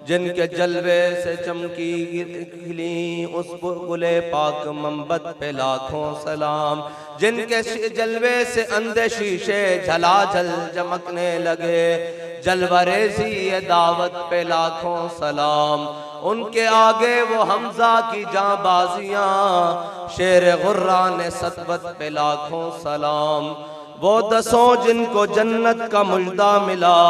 जिनके जलवे से चमकी खिली उस गुले पाक मंबत पे लाखों सलाम, जिनके जलवे से अंधे शीशे झलाझल चमकने लगे, जलवरेज़ी दावत पे लाखों सलाम। उनके आगे वो हमजा की जांबाजियां, शेर गुर्रान सतवत पे लाखों सलाम। वो दसों जिनको जन्नत का मुजदा मिला,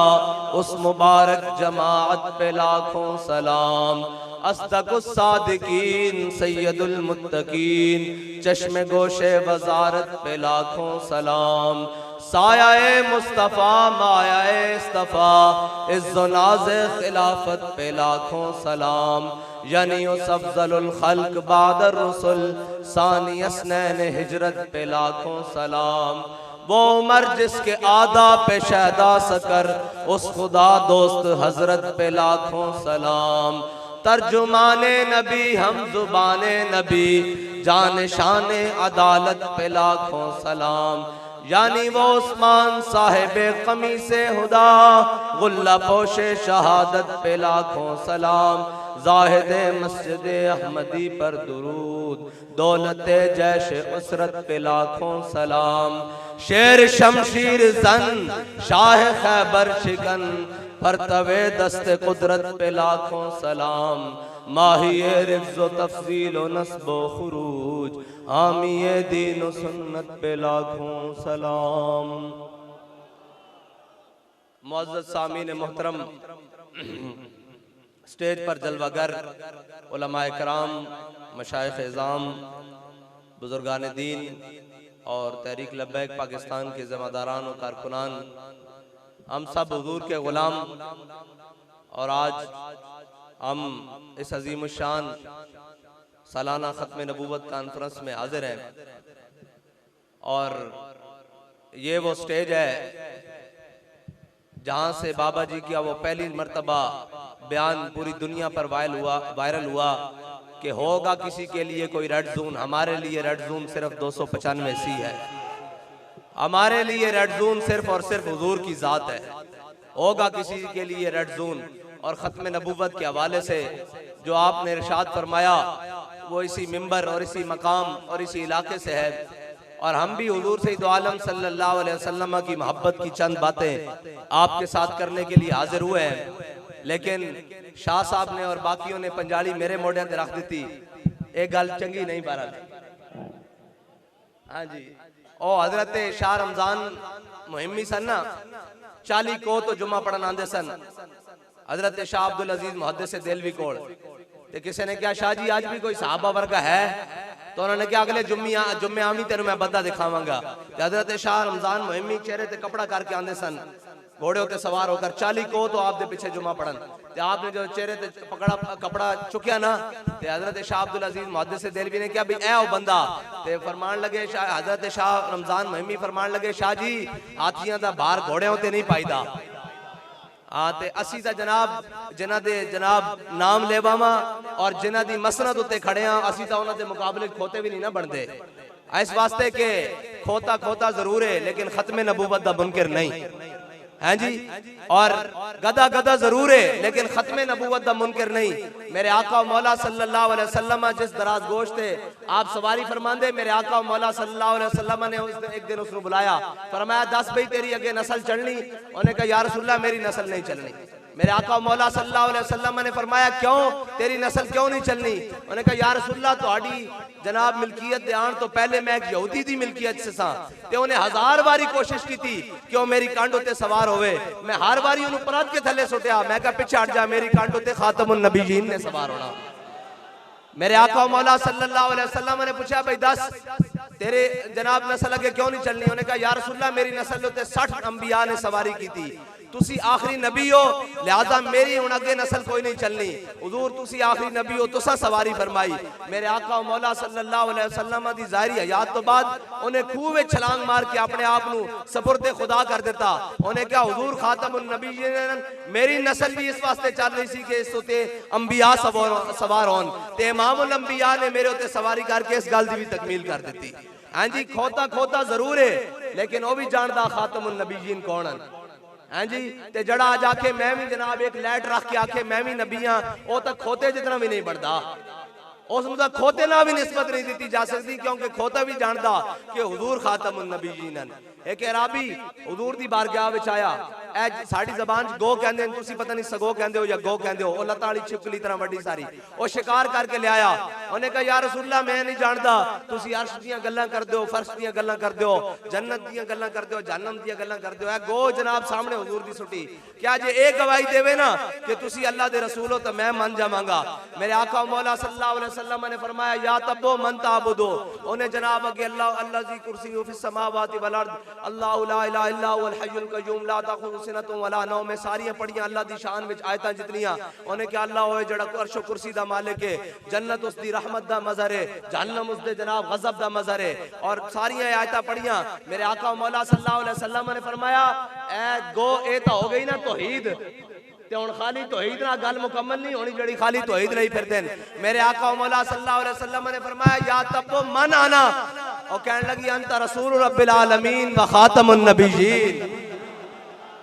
उस मुबारक जमाअत पे लाखों सलाम। अस्दकुस सादिकीन सैयदुल मुत्तकीन, चश्मे गोशे वजारत पे लाखों सलाम। साया मुस्तफ़ा माया इस्तफ़ा, इज़्ज़ो नाज़े खिलाफत पे लाखों सलाम। यानी उस अफ़ज़लुल खल्क़ बादर रसूल, सानी अस्नैन हिजरत पे लाखों सलाम। वो उमर जिसके आदा पे शहदा सकर, उस खुदा दोस्त हजरत पे लाखों सलाम। तर्जुमाने नबी हम जुबाने नबी, जान शाने अदालत पे लाखों सलाम। यानी वो उस्मान साहिबे कमीसे हुदा, गुल्ला पोशे शहादत पे लाखों सलाम। जाहिदे मस्जिदे अहमदी पर दुरूद, दौलते जैशे उसरत पे लाखों सलाम। शेर शमशीर जन शाह खैबर शिकन, फरतवे दस्ते कुदरत पे लाखों सलाम। माहिए रिफ्ज़ो तफज़ील व नस्बो खुरूज, हामिए दीन व सुन्नत पे लाखों सलाम। मुअज़्ज़ज़ सामीन मोहतरम, स्टेज पर जलवागर उलमाए कराम, मशाइख़ इज़ाम, बुजुर्गान दीन और तहरीक लब्बैक पाकिस्तान के ज़िम्मेदारान और कारकुनान, हम सब हुजूर के ग़ुलाम। और आज हम इस अजीम शान सालाना ख़त्म नबूवत कॉन्फ्रेंस में हाजिर हैं। और ये वो स्टेज है जहाँ से बाबा जी का वो पहली मर्तबा बयान पूरी दुनिया पर वायरल हुआ कि होगा किसी के लिए कोई रेड जोन। हमारे लिए रेड जोन सिर्फ 295 सी है। हमारे लिए रेड जोन सिर्फ और सिर्फ हुजूर की ज़ात है। होगा किसी के लिए रेड जोन। और ख़त्म नबूवत के हवाले से जो आपने इरशाद फरमाया वो इसी मिंबर और इसी मकाम और इसी इलाके से है। और हम भी हुजूर सैयद आलम सल्लल्लाहु अलैहि वसल्लम की मोहब्बत की चंद बातें आपके साथ करने के लिए हाजिर हुए हैं। लेकिन शाह साहब ने और बाकियों ने पंजाली मेरे मोढ़े ते रख दी थी। एक गल चंगी नहीं बहरहाल। हाँ जी, ओ हजरत शाह रमजान मुहिम्मी सन ना, 40 को तो जुम्मा पढ़न आंदे सन। हजरत शाह अब्दुल अजीज मुहद्दिस देलवी कोल ते किसी ने कहा शाह जी आज भी कोई सहाबा वर्गा है? तो उन्होंने कहा अगले जुम्मे आमी तेरे मैं बंदा दिखावांगा। हजरत शाह रमजान मुहिम्मी चेहरे ते कपड़ा करके आंदे सन, घोड़े होते सवार होकर 40 को तो आप दे पीछे जुम्मा पढ़न। ते आपने जो चेहरे ते पकड़ा कपड़ा चुकिया ना, ते हजरत शाह अब्दुल अजीज मुहद्दिस देलवी ने कहा भी ऐ ओ बंदा। ते फरमान लगे हजरत शाह रमजान मुहिम्मी फरमान लगे शाह जी हाथियां दा भार घोड़े होते नहीं पाईदा। हाँ ते असी ता जनाब जिन्हां दे जनाब नाम लेवावा और जिन्हां दी मसनद उत्ते खड़े हाँ, असी ता उन्हां दे मुकाबले खोते भी नहीं ना बनते। इस वास्ते के खोता खोता जरूर है लेकिन खत्म नबूवत दा मुनकिर नहीं है जी। और गदा गदा जरूर है लेकिन खत्म नबूवत दा मुनकिर नहीं। मेरे आका मौला सल्लल्लाहु अलैहि वसल्लम जिस दराज गोश्त थे आप सवारी फरमांदे, मेरे आका मौला सल्लल्लाहु अलैहि वसल्लम ने एक दिन उसको बुलाया, फरमाया 10 भाई तेरी अगे नस्ल चलनी? उन्होंने कहा या रसूलल्लाह मेरी नस्ल नहीं चलनी। मेरे आका मौला सल्लल्लाहु अलैहि वसल्लम ने फरमाया क्यों, तेरी नस्ल क्यों नहीं चलनी? उन्होंने कहा या रसूलल्लाह तुहाडी जनाब मिल्कियत दे आन तो पहले मैं एक यहूदी दी मिल्कियत से सा ते उन्हें 1000 बारी कोशिश की थी कि वो मेरी कांड उत्ते सवार होवे। मैं हर बारी उन्हें परत के थले सुटिया, मैं कहा पीछे हट जा, मेरी कांड उत्ते खातमुन नबीयीन ने सवार होना। मेरे आका मौला सल्लल्लाहु अलैहि वसल्लम ने पूछा भाई 10 तेरे जनाब नस्ल अगे क्यों नहीं चलनी? उन्होंने कहा या रसूलल्लाह मेरी नस्ल उत्ते 60 अंबिया ने सवारी की थी, तुसी आखिरी नबी हो लिहाजा मेरी हुण अगे नस्ल कोई नहीं चलनी। हुजूर तुसी आखिरी नबी हो, तुसा सवारी फरमाई। मेरे आका मौला सल्लल्लाहु अलैहि वसल्लम दी ज़ाहिरी हयात तो बाद उन्हें खूह में छलांग मार के अपने आप नू सपुर्दे खुदा कर देता। उन्हें क्या हुजूर खातमुन नबीयीन मेरी नस्ल भी इस वास्ते चल रही सी कि इस उत्ते अंबिया सवार होन ते इमामुल अंबिया ने मेरे उत्ते सवारी करके इस गल दी भी तकमील कर दी। हाँ जी, खोता खोता जरूर है लेकिन वो भी जानदा खातमुन नबीयीन कौन है। हैं जी। ते जड़ा आज आखे मैं भी जनाब एक लाइट रख के आखे मैं भी नबी हाँ, वो तो खोते जितना भी नहीं बढ़ता, उसमें तो खोते ना भी निस्बत नहीं दी जा सकती, क्योंकि खोता भी जानता कि हुजूर खातमुन नबीयीन। एक अराबी हुजूर दी बारगाह विच आया, ए साडी ज़बान च गो कहंदे ने, तुसी पता नहीं सगो कहंदे हो या गो कहंदे हो, ओ लत्तां वाली छिपकली तरह वड्डी सारी, ओ शिकार करके ले आया। उन्हें कहा या रसूलल्लाह मैं नहीं जानता, तुसी अर्श दियां गल्लां करदे हो, फर्श दियां गल्लां करदे हो, जन्नत दियां गल्लां करदे हो, जहन्नम दियां गल्लां करदे हो। ए गो जनाब सामने हुजूर दी सुटी, क्या जे एक गवाही देवे ना कि तुसी अल्लाह दे रसूल हो तो मैं मान जावांगा। मेरे आका मौला सल्लल्लाहु अलैहि वसल्लम ने फरमाया या तब्बो मन ताबुदो, उन्हें जनाब अगे अल्लाह अल्लाह ज़ी कुर्सी फिस समावाति वल अर्द, अल्लाहु ला इलाहा इल्ला हुवल हय्युल कय्यूम ला ताखुज़ु सिनतुन वला नौम, में सारियां पढ़ियां अल्लाह दी शान विच आयतां जितनियां, उन्हें क्या अल्लाह होए जड़ा अर्श व कुर्सी दा मालिक है, जन्नत उस दी रहमत दा मज़हर है, जहन्नम उस दे जनाब गज़ब दा मज़हर है, और सारियां आयतां पढ़ियां। मेरे आका मौला सल्लल्लाहु अलैहि वसल्लम ने फरमाया ए गो ए तो हो गई ना तौहीद, ते हुण खाली तौहीद ना गल मुकम्मल नहीं होनी जड़ी खाली तौहीद नहीं फिरदे। मेरे आका मौला सल्लल्लाहु अलैहि वसल्लम ने फरमाया या तब्बो मन आना, और कहने लगी अंत रसूल रब्बिल आलमीन व खातमुन नबिय्यीन,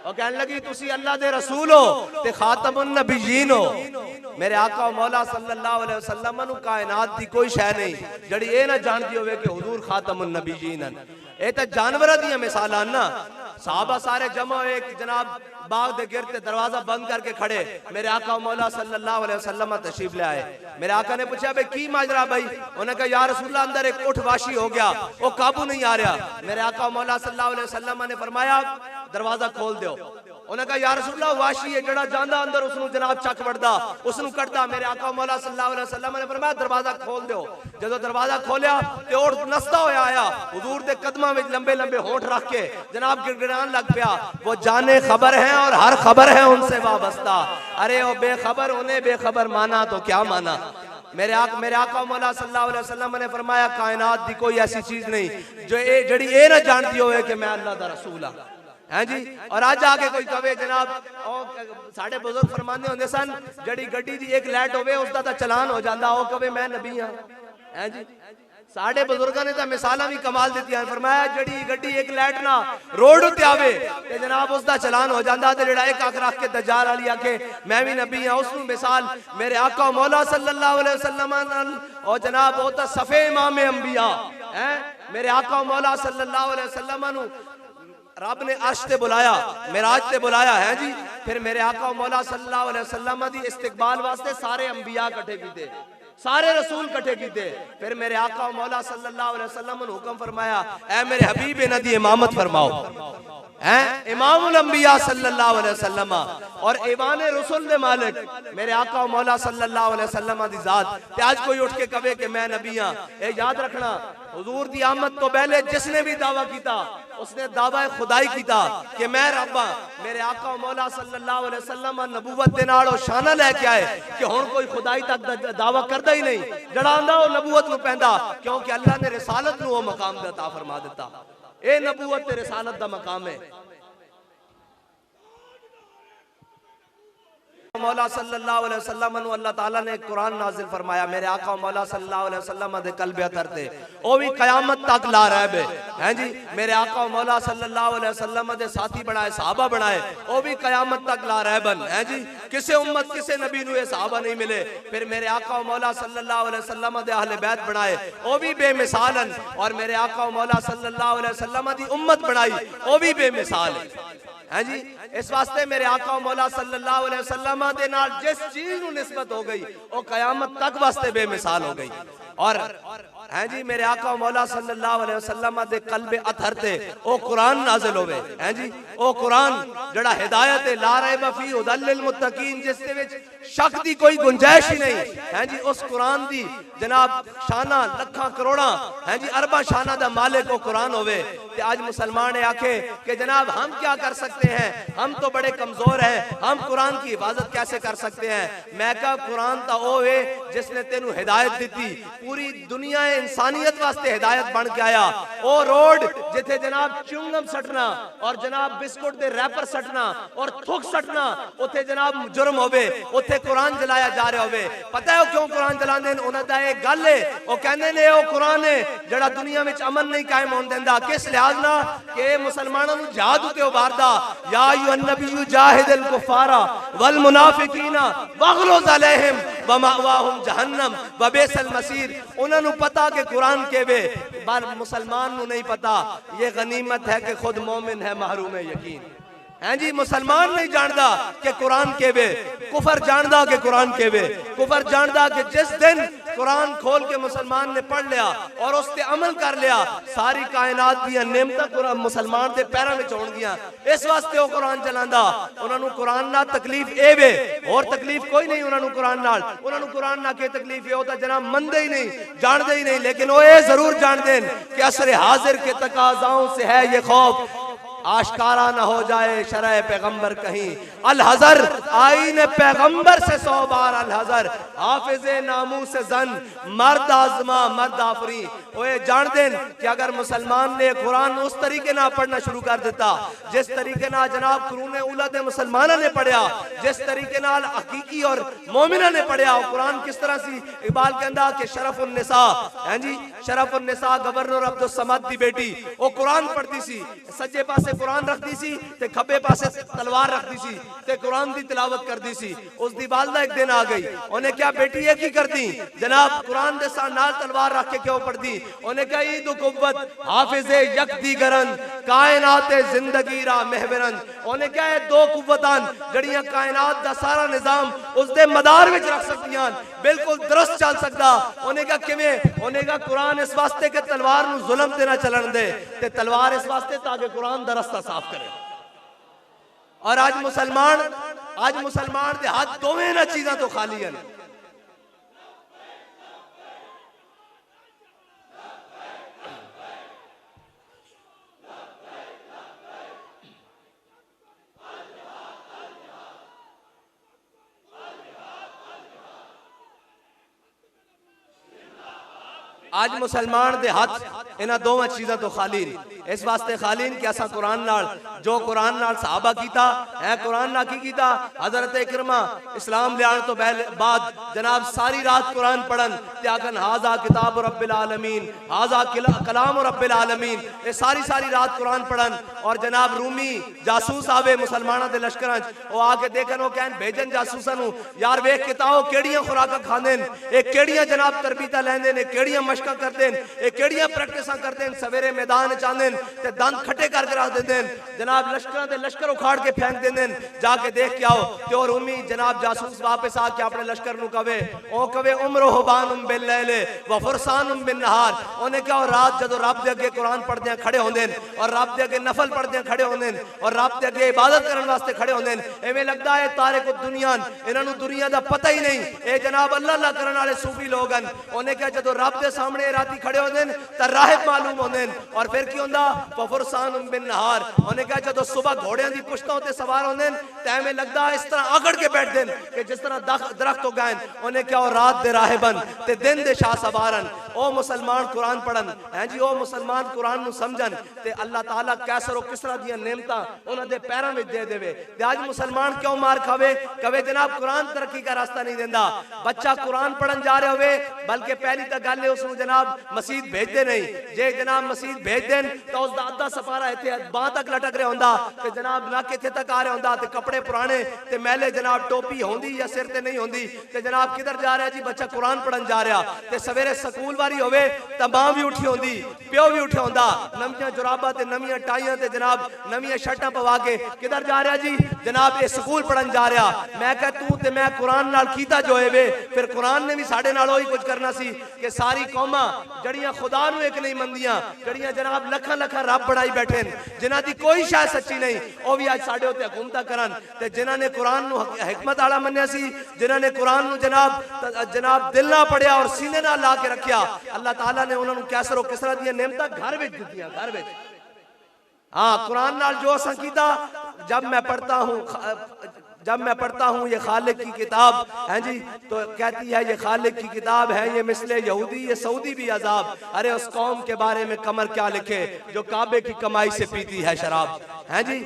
और कहने लगी तुसी अल्लाह दे रसूल हो ते खातमुन नबिय्यीन हो। मेरे आका मौला सल्लल्लाहु अलैहि वसल्लम नु कायनात दी कोई शय नहीं जड़ी ये ना जानती होवे कि हुजूर खातमुन नबिय्यीन हैं। ये तो जानवर दियां मिसालां ना। साहबा सारे जमा हुए जनाब बाग दे गिरते दरवाजा बंद करके खड़े, मेरे आका मौला सल्लल्लाहु अलैहि वसल्लम तशरीफ ले आए। मेरे आका ने पूछा भाई की माजरा भाई, उन्होंने कहा या रसूलल्लाह अंदर एक ऊँट वाशी हो गया, वो काबू नहीं आ रहा। मेरे आका मौला सल्लल्लाहु अलैहि वसल्लम ने फरमाया दरवाजा खोल दो। उन्होंने कहा या रसूलल्लाह वाशी है जड़ा जांदा अंदर उसनु जनाब चक वड़दा उसनु कटदा। मेरे आका मौला सल्लल्लाहु अलैहि वसल्लम ने फरमाया दरवाजा खोल दो। जदों दरवाजा खोलिया ते ऊँट नसदा होया आया, हुजूर दे कदमां विच लंबे लंबे होंठ रख के जनाब गिड़गिड़ान लग पिया। वो जाने खबर है और हर खबर है उनसे वाबस्ता, अरे ओ बेखबर उन्हें बेखबर माना तो क्या माना। मेरे आका मौला सल्लल्लाहु अलैहि वसल्लम ने फरमाया कायनात दी कोई ऐसी चीज नहीं जो ए जड़ी ए ना जानती होवे कि मैं अल्लाह दा रसूल हां, हैं जी। और आज आके कोई कहे जनाब साढ़े बुजुर्ग फरमाने होंदे सन जड़ी गड्डी दी एक लाइट होवे उसदा तां चलान हो जांदा, ओ कहे मैं नबी हां, हैं जी। साढ़े बुजुर्गों ने तो मिसालां भी कमाल दित्तियां, फरमाया जड़ी गड्डी एक लाइट ना रोड उत्ते आवे ते जनाब उसदा चलान हो जांदा, ते जेड़ा एक अख रख के दज्जाल वाली आखे मैं भी नबी हां उसनु मिसाल मेरे आका मौला सल्लल्लाहु अलैहि वसल्लम और जनाब वो तो सफे इमाम अंबिया हैं। मेरे आका मौला सल्लल्लाहु अलैहि वसल्लम नु रब ने अर्श ते बुलाया, मेराज ते बुलाया है जी। फिर मेरे आका मौला सल्लल्लाहु अलैहि वसल्लम दी इस्तकबाल वास्ते सारे अंबिया इकट्ठे कीते, सारे रसूल इकट्ठे कीते। फिर मेरे आका मौला सल्लल्लाहु अलैहि वसल्लम ने हुक्म फरमाया ऐ मेरे हबीब इन्हां दी इमामत फरमाओ, हैं इमामुल अंबिया सल्लल्लाहु अलैहि वसल्लम और ईवान रसूल दे मालिक मेरे आका मौला सल्लल्लाहु अलैहि वसल्लम दी जात। ते आज कोई उठ के कहे कि मैं नबी हां, ए याद रखना हुजूर दी आमद तो पहले जिसने भी दावा कीता उसने दावा खुदाई कीता कि मैं रब हां। मेरे आका मौला सल्लल्लाहु अलैहि वसल्लम नबूवत दे नाल ओ शाना लेके आए कि हुण कोई खुदाई तक दावा करदा ही नहीं, जड़ा आंदा ओ नबूवत नु पैंदा, क्योंकि अल्लाह ने रिसालत नु ओ मकाम अता फरमा दिता। ए नबूवत ते रिसालत दा मकाम है। मौला सल्लल्लाहु अलैहि वसल्लम नु अल्लाह ताला ने कुरान नाजिल फरमाया। मेरे आका मौला सल्लल्लाहु अलैहि वसल्लम दे कल्बे अतर ते ओ भी कयामत तक ला रहब है जी। मेरे आका मौला सल्लल्लाहु अलैहि वसल्लम दे साथी बनाए, सहाबा बनाए, ओ भी कयामत तक ला रहबन है जी। किसे उम्मत किसे नबी नु ये सहाबा नहीं मिले। फिर मेरे आका मौला सल्लल्लाहु अलैहि वसल्लम दे अहले बैत बनाए, ओ भी बेमिसालन, और मेरे आका मौला सल्लल्लाहु अलैहि वसल्लम दी उम्मत बनाई, ओ भी बेमिसाल है जी। इस वास्ते मेरे आका मौला सल्लल्लाहु अलैहि वसल्लम दे नाल जिस चीज नु निस्बत हो गई वो कयामत तक वास्ते बेमिसाल हो गई। और है जी मेरे आका मौला सल्लल्लाहु अलैहि वसल्लम दे कल्बे अथर ते ओ कुरान नाज़िल होवे है जी। ओ कुरान जड़ा हिदायत है ला रैब फी हुदल लिल मुत्तकीन, जिस दे विच शक दी कोई गुंजाइश ही नहीं है जी। उस कुरान दी जनाब शाना लखां करोड़ां है जी अरबा शाना दा मालिक ओ कुरान होवे। ते आज मुसलमान आखे कि जनाब हम क्या कर सकते हैं, हम तो बड़े कमजोर हैं, हम कुरान की हिफाजत कैसे कर सकते हैं। मैं कहा कुरान ता ओ वे जिसने तेनू हिदायत दी, पूरी दुनिया इंसानियत वास्ते हिदायत बन के आया। ओ रोड जिथे जनाब च्युंगम सटना और जनाब बिस्कुट दे रैपर सटना और थुक सटना उथे जनाब जुर्म होवे, उथे उत्ते कुरान जलाया जा रहा होवे। पता है क्यों कुरान जलांदे ने? उन्हां दा एक गल है, वो कहंदे ने ओ कुरान है जड़ा दुनिया में अमन नहीं कायम होने देंदा। किस लिहाज ना कि मुसलमानों नूं जिहाद उते उभारदा। या अय्युहन नबिय्यु जाहिदिल कुफारा वल मुनाफिकीना वगलुज़ अलैहिम व मअवाहुम जहन्नम व बिसल मसीर। उन्हां नूं पता कि कुरान केवे, पर मुसलमान नूं नहीं पता। ये गनीमत है कि खुद मोमिन है महरूम यकीन है जी। मुसलमान नहीं जानता कि कुरान केवे, कुफर जानता कि कुरान केवे। कुफर जानता कि जिस दिन कुरान खोल के मुसलमान ने पढ़ लिया और उस पे अमल कर लिया, सारी कायनात दी नेमतां कुरान मुसलमान दे पैरां विच होणगियां। इस वास्ते वो कुरान चलांदा। उन्हां नूं कुरान नाल तकलीफ ए वे, और तकलीफ कोई नहीं उन्हां नूं कुरान नाल। उन्हां नूं कुरान नाल के तकलीफ है, वो तो जनाब मनदे ही नहीं, जानदे ही नहीं। लेकिन वो ये जरूर जानते हैं कि असर हाजिर के तकाजाओं से है ये खौफ, आशकारा न हो जाए शरह पैगंबर कहीं। अल हजर आईने पैगंबर से 100 बार अल हजर, हाफिजे नामू से जन मर्द आजमा मर्द आफरी। वो जान दें कि अगर मुसलमान ने कुरान उस तरीके ना पढ़ना शुरू कर देता जिस तरीके ना जनाब कुरान उलद मुसलमाना ने पढ़िया, जिस तरीके नाल हकीकी और मोमिना ने पढ़िया। कुरान किस तरह सी इकबाल कहंदा कि शरफुन निसा हैं जी, शरफुन निसा गवर्नर अब्दुल समद दी बेटी, वो कुरान पढ़ती सी, सज्जे पासे कुरान रखती सी ते खब्बे पासे तलवार रखती सी ते कुरान दी तिलावत करती सी। उस दी वालदा एक दिन आ गई, उन्हें क्या बेटी ये की करती जनाब कुरान दे साथ नाल तलवार रख के क्यों पढ़ती? उन्हें क्या ईद कुव्वत हाफिजे यकदी गरन कायनात जिंदगी रा महबरन। उन्हें क्या है दो कुव्वतान जड़ियां कायनात दा सारा निजाम उस दे मदार विच रख सकदियां, बिल्कुल दुरुस्त चल सकदा। उन्हें क्या किवें? उन्हें क्या कुरान इस वास्ते के तलवार नूं जुल्म ते ना चलन दे, ते तलवार इस वास्ते ताकि कुरान दा रस्ता साफ करे। और आज मुसलमान दे हाथ दोवें ना चीज़ां तो खाली हैं। आज मुसलमान दे हाथ इन्हां दोवां चीज़ां तो खाली ने। इस वास्ते खाली कि असा कुरान नाल जो कुरान नाल सहाबा कीता है, कुरान नाल की कीता हजरत इकरमा इस्लाम लियाण तो बाद जनाब सारी रात कुरान पढ़न ते आखन हाजा किताब रब्बिल आलमीन, हाजा कलाम रब्बिल आलमीन। ये सारी रात कुरान पढ़न और जनाब रूमी जासूस आवे मुसलमाना दे लश्करां च, वो आके देखन, वो कहन भेजन जासूसां नूं यार वेख के ताओ केड़ियां खुराकां खांदे ने, ये केड़ियां जनाब तरबीतां लैंदे ने, केड़ियां मशकां करदे ने, ये केड़ियां प्रैक्टिसां करदे ने। सवेरे मैदान च आंदे ने ते दंद खट्टे करके रख देंदे ने, जनाब लश्करां दे लश्कर उखाड़ के फेंक देंदे ने, जाके देख के आओ। ते और उम्मी जनाब जासूस वापस आके अपने लश्कर नूं कवे, ओ कवे उम्रुहु बानुम बिल लैले व फुरसानुम बिन नहार। उन्हें क्या रात जदों रब दे अगे कुरान पढ़दे खड़े होंदे ने और रब दे अगे नफल पढ़दे खड़े होंदे ने और रब दे अगे इबादत करन वास्ते खड़े होंदे ने, एवें लगदा है तारे को दुनिया इन्हां नूं दुनिया दा पता ही नहीं। ए जनाब अल्लाह अल्लाह करन वाले सूफी लोग हन। उन्हें क्या जदों रब दे सामने राती खड़े होंदे ने तां राहिब मालूम होंदे ने, और फिर की होंदा फुरसानुम बिन नहार। उन्हें क्या जदों सुबह घोड़ियां दी पुश्तां ते सवार होंदे ने ते एवें लगदा इस तरह आगड़ के बैठदे ने कि जिस तरह दरख्त हो गए। उन्हें क्या और रात दे राहिबन ते दिन दे शाह सवारन। ओ मुसलमान कुरान पढ़न हैं जी, ओ मुसलमान कुरान नूं समझन ते अल्लाह ताला कैसर और किस तरह दी नेमतां उन्हां दे पैरां विच दे देवे। ते आज मुसलमान क्यों मार खावे? कवे जनाब कुरान तरक्की का रास्ता नहीं देंदा। बच्चा कुरान पढ़न जा रहा होवे, बल्कि पहली तो गल है उसनूं जनाब मसीद भेजदे नहीं। जे जनाब मसीद भेज देन तो उसदा अद्धा सफारा इत्थे बांह तक लटक रहा हुंदा ते जनाब नक इत्थे तक आ रहा हुंदा ते कपड़े पुराने ते मैले, जनाब टोपी होंदी या सिर ते नहीं होंदी ते जनाब किधर जा रहा जी? बच्चा कुरान पढ़न जा रहा ते सवेरे स्कूल वारी होवे तां मां भी उठी होंदी, प्यो भी उठिया होंदा, नवियां जुराबां ते नवियां टाइयां ते जनाब नवियां शर्टां पवा के किधर जा रहा जी? जनाब ये स्कूल पढ़न जा रहा। मैं कह तू ते मैं कुरान नाल कीता जो है वे, फिर कुरान ने भी साडे नाल ओही कुछ करना सी कि सारी कौमां जड़ियां खुदा नूं एक नहीं मंदियां, जड़ियां जनाब लखां लखां रब बनाई बैठे जिन्हां दी कोई शायद सच्ची नहीं, वो भी आज साडे उत्ते हुकूमतां करन। ते जिन्हां ने कुरान नूं हिकमत वाला मन्निया सी, जिन्हां ने कुरान नूं जनाब दिल नाल पढ़िया और सीने नाल ला के रखिया, अल्लाह ताला ने उन्हां नूं कैसर और किसरा दी नेमतां घर विच दित्तियां, घर विच। हाँ कुरान नाल जो असां कीता, जब मैं पढ़ता हूँ जब मैं पढ़ता हूँ ये खालिक की किताब है जी, तो कहती है ये खालिक की किताब है, ये मिसले यहूदी ये सऊदी भी अजाब। अरे उस कौम के बारे में कमर क्या लिखे जो काबे की कमाई से पीती है शराब, है जी।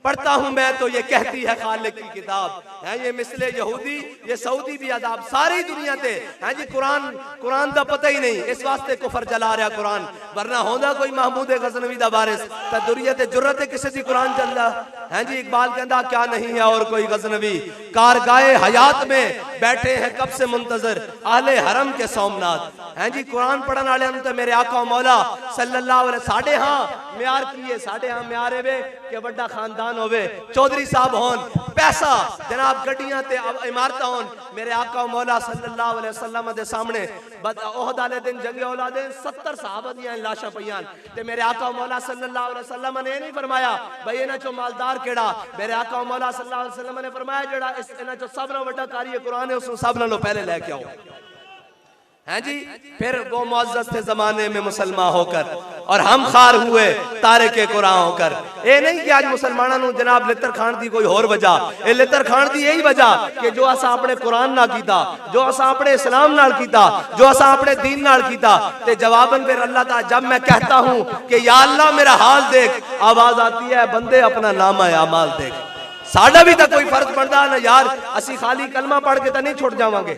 पढ़ता हूं मैं तो ये कहती है खालिक की किताब है, ये मिसले यहूदी ये सऊदी भी अजाब। सारी दुनिया ते है जी कुरान दा पता ही नहीं, इस वास्ते कुफर जला रहा कुरान, वरना होंदा कोई महमूद गजनवी दा बारिस ता दुरियत जुर्रत किसी दी कुरान चलदा है जी। इकबाल कहता क्या नहीं है और कोई गजनवी, कारगाए हयात में बैठे हैं कब से मुंतजर आले हरम के सोमनाथ, है जी। कुरान पढ़ने वाले तो मेरे आका मौला सल्लल्लाहु अलैहि साढ़े हाँ म्यार किए, साढ़े हाँ म्यार है कि बड़ा खानदान होवे, चौधरी साहब होन, पैसा जनाब गड्डियां ते इमारत होन, मेरे आका मौला सल्लल्लाहु अलैहि वसल्लम दे सामने ओहद वाले दिन जंगे औलादे 70 सहाबा दियां लाशा पईयां ते मेरे आका मौला सल्लल्लाहु अलैहि वसल्लम ने नहीं फरमाया भाई इन्हां चो मालदार केड़ा, मेरे आका मौला सल्लल्लाहु अलैहि वसल्लम ने फरमाया जेड़ा इन्हां चो सब नालों वड्डा कारी कुरान है उसनु सब नालों पहले लेके आओ, हैं जी। फिर वो मुअज़्ज़ज़ थे जमाने में मुसलमान होकर और हम खार हुए तारे के कुरान होकर। ये नहीं कि आज मुसलमानों जनाब लितर खान दी कोई और वजह, ये लितर खान दी यही वजह कि जो असा अपने कुरान ना कीता, जो असा अपने इस्लाम नाल कीता, जो असा अपने दीन नाल कीता, ते जवाबन फिर अल्लाह ताला जब मैं कहता हूं कि या अल्लाह मेरा हाल देख, आवाज आती है बंदे अपना नामा अमाल देख। साडा भी तो कोई फर्ज पड़ता ना यार, असी खाली कलमा पढ़ के तो नहीं छुट जावांगे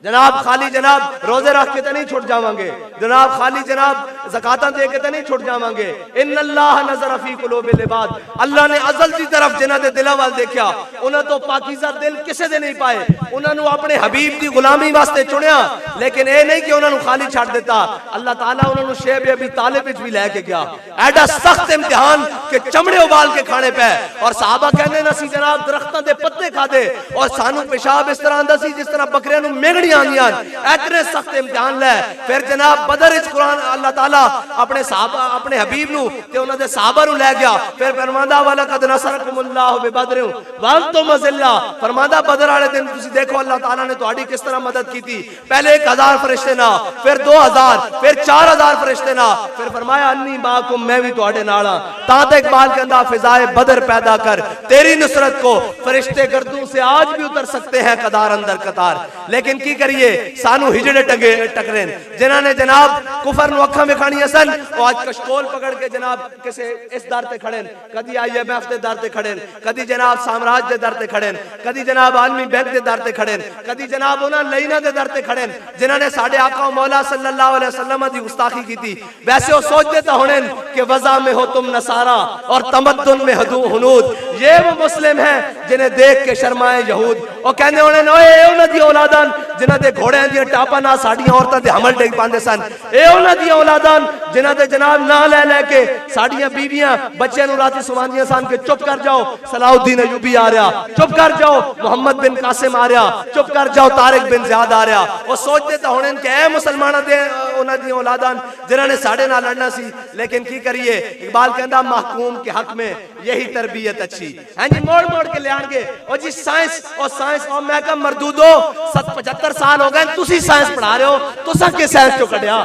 जनाब, खाली जनाब रोजे रख के तो नहीं छुट जावांगे जनाब, खाली जनाब ज़कातां दे के तो नहीं छुट जावांगे। इन्नल्लाह नज़र फी कुलूबिल इबाद, अल्लाह ने अज़ल दी तरफ जिन्हां दे दिलां वाल देखा, उन्हां तो पाकीज़ा दिल किसे दे नहीं पाए, उन्हां नु अपने हबीब दी गुलामी वास्ते चुनिया, लेकिन ये नहीं कि उन्हां नु खाली छड़ दिता। अल्लाह ताला उन्हां नु शेब अबी तालिब विच भी लेके गया, एडा सख्त इम्तिहान के चमड़े उबाल के खाने पे, और सहाबा कहंदे न सी जनाब दरख्तां दे पत्ते खादे और सानू पेशाब इस तरह आंदा सी जिस तरह बकरियां नु मेगड़ी इतने सख्त इम्तिहान ले। फिर जनाब बदर इच कुरान अल्लाह ताला अपने सहाबा अपने हबीब नु ते उन्हां दे सहाबा नु ले गया। फिर फरमांदा वाला कद नसरकुमुल्लाहु बिबदर व अंतुम अज़िल्ला, फरमांदा बदर वाले दिन तुसी देखो अल्लाह ताला ने तुम्हारी किस तरह मदद की थी। पहले 1000 फरिश्ते ना, फिर 2000, फिर 4000 फरिश्ते ना, फिर फरमाया अन्नी माकुम मैं भी तुम्हारे नाल हां। तां ते इकबाल कहंदा फिजाए बदर पैदा कर तेरी नुसरत को, फरिश्ते गर्दों से आज भी उतर सकते हैं कतार अंदर कतार, लेकिन की करिए सानू हिजड़े टकरे जिन्होंने जनाब कुफर नु अखां विखाणियां सन, और आज कशकोल पकड़ के जनाब किसे इस दर ते खड़े, कदी IMF दे दर ते खड़े, कदी जनाब साम्राज्य दे दर ते खड़े, कदी जनाब आलमी बैंक दे दर ते खड़े, कदी जनाब उन्हां लईना दे दर ते खड़े जिन्होंने साडे आका मौला सल्लल्लाहु अलैहि वसल्लम दी गुस्ताखी की थी। वैसे वो सोचते तो होने कि वज़ा में हो तुम नसारा और तमद्दुन में हुनूद, ये वो मुस्लिम हैं जिन्हें देख के शर्माए यहूद। और कहने होने ओए उन्हां दी औलादां जिन्हां दे घोड़ियां दी टापा ना साडियां औरतां दे हमल टेक पांदे सन, ए उन्हां दी औलादां जिन्हां दे जनाब ना ले लेके साडियां बीवियां बच्चों नु राती सुवांदियां सन कि चुप कर जाओ सलाउद्दीन अयूबी आ रहा, चुप कर जाओ मोहम्मद बिन कासिम आ रहा, चुप कर जाओ तारिक बिन ज़ियाद आ रहा। वो सोचते तो होने कि ए मुसलमानां दे उन्हां दी औलादां जिन्हां ने साडे नाल लड़ना सी, लेकिन की करिए इकबाल कहंदा महकूम के हक में यही तरबियत अच्छी। हां जी मोड़ मोड़ के ले आएंगे और जी साइंस और मैं कहा मरदूदो 75 साल हो गए तुसी साइंस पढ़ा रहे हो, तुसा के साइंस चो कढ़िया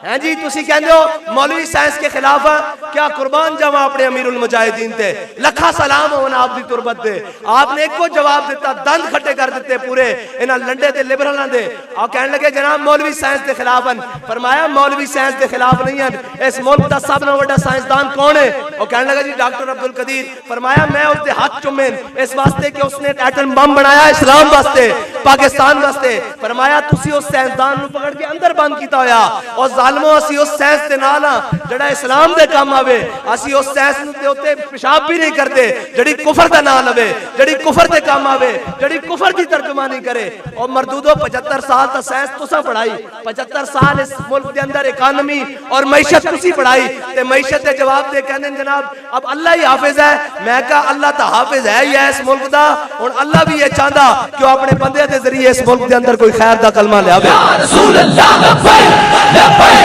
हैं जी। तुसी कहंदे हो मौलवी साइंस के खिलाफ है, क्या कुर्बान जावा अपने अमीरुल मुजाहिदीन ते, लखा सलाम होना आपकी तुरबत दे। आपने एको जवाब दिता, दंद खट्टे कर दिते पूरे इन्हां लंडे ते लिबरलां दे। और कहने लगे जनाब मौलवी साइंस के खिलाफ हैं, फरमाया मौलवी साइंस के खिलाफ नहीं है, इस मुल्क का सब नालों वड्डा साइंसदान कौन है? और कहने लगा जी डॉक्टर अब्दुल कदीर। फरमाया मैं उसके हाथ चुमे इस वास्ते कि उसने एटम बम बनाया इस्लाम वास्ते पाकिस्तान वास्ते। फरमाया तुसी उस साइंसदान नु पकड़ के अंदर बंद कीता होया और असी उस साइंस दे नाल जड़ा इस्लाम दे काम आवे, असी उस साइंस दे उत्ते पेशाब भी नहीं करते जड़ी कुफर दा नाम लवे, जड़ी कुफर दे काम आवे, जड़ी कुफर दी तर्जुमानी करे। और मरदूदो 75 साल ता साइंस तुसा पढ़ाई, 75 साल इस मुल्क दे अंदर इकानमी और मईशत तुसी पढ़ाई ते मईशत दे जवाब दे कहंदे जनाब अब अल्लाह ही हाफिज है। मैं कहा अल्लाह ता हाफिज है ही है इस मुल्क दा, हुण अल्लाह भी ये चाहंदा कि अपने बंदे दे जरिए इस मुल्क दे अंदर कोई खैर दा कलमा ले आवे। या रसूल अल्लाह लब्बैक लब्बैक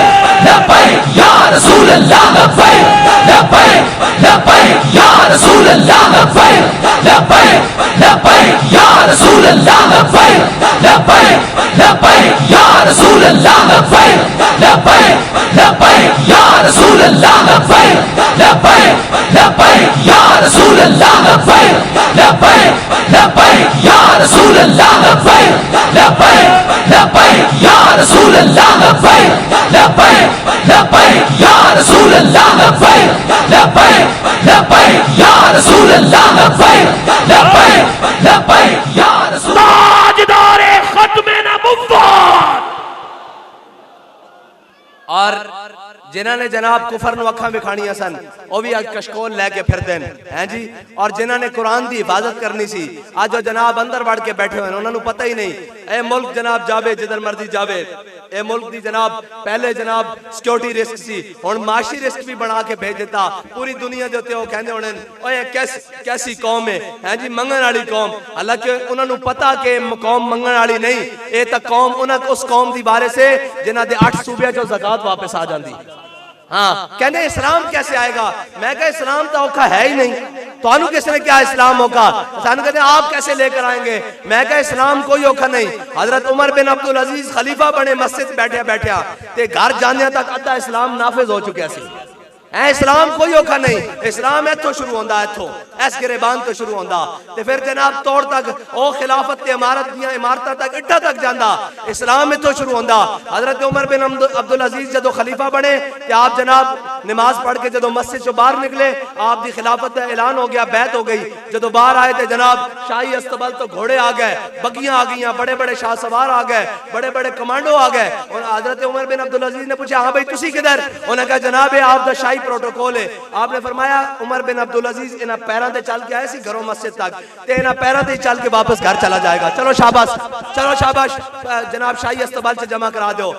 लब्बैक या रसूल अल्लाह लब्बैक लब्बैक लब्बैक या रसूल अल्लाह लब्बैक लब्बैक लब्बैक या रसूल अल्लाह लब्बैक लब्बैक लब्बैक या रसूल अल्लाह लब्बैक लब्बैक लब्बैक या रसूल अल्लाह लब्बैक लब्बैक लब्बैक या रसूल अल्लाह लब्बैक लब्बैक लब्बैक या रसूल अल्लाह लब्बैक लब्बैक लब्बैक या रसूल अल्लाह लब्बैक लब्बैक लब्बैक या रसूल अल्लाह लब्बैक लब्बैक लब्बैक या रसूल अल्लाह लब्बैक लब्बैक लब्बैक या रसूल ताजदारे खत्मे नबुव्वत। और जिन्होंने जनाब कुफर नु अखा विखाणियां सन वो भी अज कशकोल लैके फिरते हैं जी। और जिन्होंने कुरान की हिफाजत करनी सी अज वो जनाब अंदर वड़ के बैठे हुए उन्होंने पता ही नहीं। ए मुल्क जनाब जावे जिधर मर्जी जावे, ए मुल्क की जनाब पहले जनाब सिक्योरिटी रिस्क सी, हुण माशी रिस्क भी बना के भेज देता पूरी दुनिया के उत्ते। वो कहंदे होणे ओए कैसी कौम है जी, मंगण वाली कौम। हालांकि उन्होंने पता कि कौम मंगण वाली नहीं, ये तो कौम उस कौम की बारे से जिन्हां दे 8 सूबे चो ज़कात वापस आ जाती। हाँ कहने इस्लाम कैसे आएगा? मैं कहा इस्लाम तो औखा है ही नहीं, तो किसने क्या इस्लाम होगा? सानू कहते आप कैसे लेकर आएंगे? मैं कहा इस्लाम कोई औखा नहीं। हजरत उमर बिन अब्दुल अजीज खलीफा बने, मस्जिद बैठे बैठे ते घर जाने तक अद्धा इस्लाम नाफिज हो चुका सी। इस्लाम कोई औखा नहीं, इस्लाम इथों शुरू होंदा, इथों इस गिरेबान तो शुरू होंदा ते फिर जनाब तौर तक ओ खिलाफत ते इमारत दियां इमारतां तक इट्ठा तक जांदा। इस्लाम इथों शुरू होंदा। हजरत उमर बिन अब्दुल अजीज जदों खलीफा बने ते आप जनाब नमाज पढ़ के जदों मस्जिद चों बाहर निकले, आप दी खिलाफत का ऐलान हो गया, बैत हो गई। जदों बाहर आए थे जनाब शाही अस्तबल तो घोड़े आ गए, बगियां आ गई, बड़े बड़े शाह सवार आ गए, बड़े बड़े कमांडो आ गए। और हजरत उमर बिन अब्दुल अजीज ने पूछा हाँ भाई तुसी किधर? उन्होंने कहा जनाब आप दा शाही प्रोटोकॉल है। आपने फरमाया उमर बिन अब्दुल अजीज इन्हां पैरां ते चल के आए सी घरों मस्जिद तक, ते इन्हां पैरां ते चल के वापस घर चला जाएगा। चलो शाबाश, चलो शाबाश, जनाब शाही अस्तबल से जमा करा दो।